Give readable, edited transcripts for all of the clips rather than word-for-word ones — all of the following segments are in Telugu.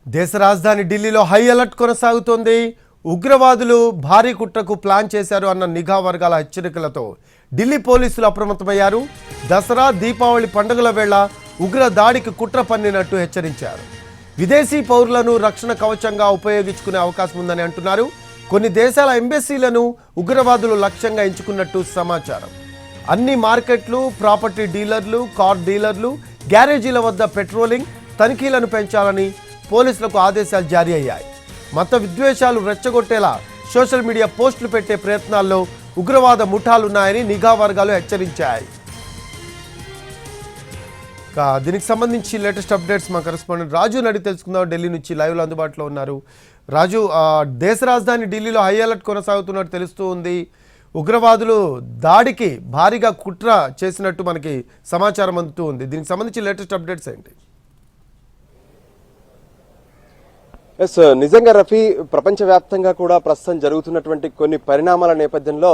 దేశ రాజధాని ఢిల్లీలో హై అలర్ట్ కొనసాగుతోంది. ఉగ్రవాదులు భారీ కుట్రకు ప్లాన్ చేశారు అన్న నిఘా వర్గాల హెచ్చరికలతో ఢిల్లీ పోలీసులు అప్రమత్తమయ్యారు. దసరా దీపావళి పండుగల వేళ ఉగ్ర దాడికి కుట్ర పన్నినట్టు హెచ్చరించారు. విదేశీ పౌరులను రక్షణ కవచంగా ఉపయోగించుకునే అవకాశం ఉందని అంటున్నారు. కొన్ని దేశాల ఎంబసీలను ఉగ్రవాదులు లక్ష్యంగా ఎంచుకున్నట్టు సమాచారం. అన్ని మార్కెట్లు, ప్రాపర్టీ డీలర్లు, కార్ డీలర్లు, గ్యారేజీల వద్ద పెట్రోలింగ్, తనిఖీలను పెంచాలని పోలీసులకు ఆదేశాలు జారీ అయ్యాయి. మత విద్వేషాలు రెచ్చగొట్టేలా సోషల్ మీడియా పోస్టులు పెట్టే ప్రయత్నాల్లో ఉగ్రవాద ముఠాలున్నాయని నిఘా వర్గాలు హెచ్చరించాయి. దీనికి సంబంధించి లేటెస్ట్ అప్డేట్స్ మా కరెస్పాండెంట్ రాజు నడి తెలుసుకుందాం. ఢిల్లీ నుంచి లైవ్లో అందుబాటులో ఉన్నారు. రాజు, దేశ రాజధాని ఢిల్లీలో హై అలర్ట్ కొనసాగుతున్నట్టు తెలుస్తూ ఉంది. ఉగ్రవాదులు దాడికి భారీగా కుట్ర చేసినట్టు మనకి సమాచారం అందుతూ ఉంది. దీనికి సంబంధించి లేటెస్ట్ అప్డేట్స్ ఏంటి? ఎస్, నిజంగా రఫీ, ప్రపంచవ్యాప్తంగా కూడా ప్రస్తుతం జరుగుతున్నటువంటి కొన్ని పరిణామాల నేపథ్యంలో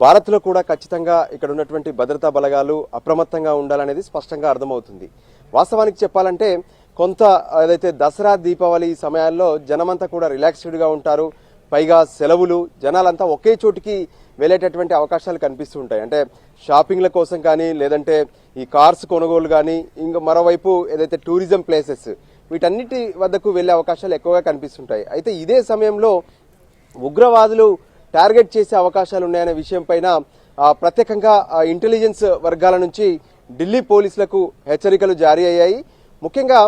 భారత్లో కూడా ఖచ్చితంగా ఇక్కడ ఉన్నటువంటి భద్రతా బలగాలు అప్రమత్తంగా ఉండాలనేది స్పష్టంగా అర్థమవుతుంది. వాస్తవానికి చెప్పాలంటే కొంత ఏదైతే దసరా దీపావళి సమయాల్లో జనమంతా కూడా రిలాక్స్డ్గా ఉంటారు. పైగా సెలవులు, జనాలంతా ఒకే చోటికి వెళ్ళేటటువంటి అవకాశాలు కనిపిస్తూ ఉంటాయి. అంటే షాపింగ్ల కోసం కానీ, లేదంటే ఈ కార్స్ కొనుగోలు కానీ, ఇంకా మరోవైపు ఏదైతే టూరిజం ప్లేసెస్ వీటన్నిటి వద్దకు వెళ్లే అవకాశాలు ఎక్కువగా కనిపిస్తుంటాయి. అయితే ఇదే సమయంలో ఉగ్రవాదులు టార్గెట్ చేసే అవకాశాలు ఉన్నాయనే విషయం పైన ప్రత్యేకంగా ఇంటెలిజెన్స్ వర్గాల నుంచి ఢిల్లీ పోలీసులకు హెచ్చరికలు జారీ అయ్యాయి. ముఖ్యంగా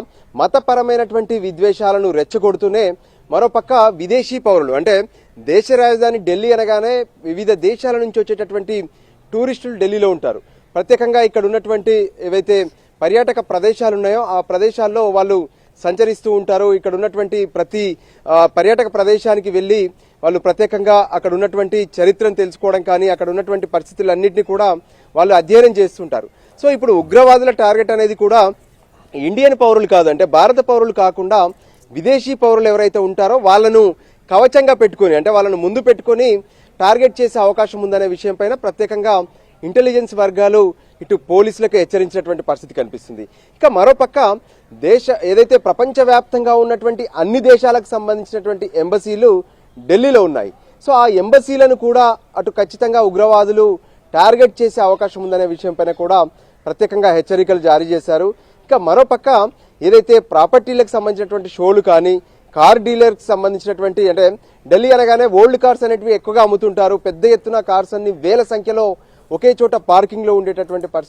మతపరమైనటువంటి విద్వేషాలను రెచ్చగొడుతూనే మరోపక్క విదేశీ పౌరులు, అంటే దేశ రాజధాని ఢిల్లీ అనగానే వివిధ దేశాల నుంచి వచ్చేటటువంటి టూరిస్టులు ఢిల్లీలో ఉంటారు. ప్రత్యేకంగా ఇక్కడ ఉన్నటువంటి ఏవైతే పర్యాటక ప్రదేశాలు ఉన్నాయో ఆ ప్రదేశాల్లో వాళ్ళు సంచరిస్తూ ఉంటారు. ఇక్కడ ఉన్నటువంటి ప్రతి పర్యాటక ప్రదేశానికి వెళ్ళి వాళ్ళు ప్రత్యేకంగా అక్కడ ఉన్నటువంటి చరిత్రను తెలుసుకోవడం కానీ, అక్కడ ఉన్నటువంటి పరిస్థితులన్నింటినీ కూడా వాళ్ళు అధ్యయనం చేస్తుంటారు. సో ఇప్పుడు ఉగ్రవాదుల టార్గెట్ అనేది కూడా ఇండియన్ పౌరులు కాదు, అంటే భారత పౌరులు కాకుండా విదేశీ పౌరులు ఎవరైతే ఉంటారో వాళ్ళను కవచంగా పెట్టుకొని, అంటే వాళ్ళను ముందు పెట్టుకొని టార్గెట్ చేసే అవకాశం ఉందనే విషయం పైన ప్రత్యేకంగా ఇంటెలిజెన్స్ వర్గాలు ఇటు పోలీసులకు హెచ్చరించినటువంటి పరిస్థితి కనిపిస్తుంది. ఇక మరోపక్క ఏదైతే ప్రపంచవ్యాప్తంగా ఉన్నటువంటి అన్ని దేశాలకు సంబంధించినటువంటి ఎంబసీలు ఢిల్లీలో ఉన్నాయి. సో ఆ ఎంబసీలను కూడా అటు ఖచ్చితంగా ఉగ్రవాదులు టార్గెట్ చేసే అవకాశం ఉందనే విషయం పైన కూడా ప్రత్యేకంగా హెచ్చరికలు జారీ చేశారు. ఇక మరోపక్క ఏదైతే ప్రాపర్టీలకు సంబంధించినటువంటి షోలు కానీ, కార్ డీలర్కి సంబంధించినటువంటి, అంటే ఢిల్లీ అనగానే ఓల్డ్ కార్స్ అనేటివి ఎక్కువగా అమ్ముతుంటారు. పెద్ద ఎత్తున కార్స్ అన్ని వేల సంఖ్యలో ఒకే చోట పార్కింగ్ లో ఉండేటటువంటి పరిస్థితి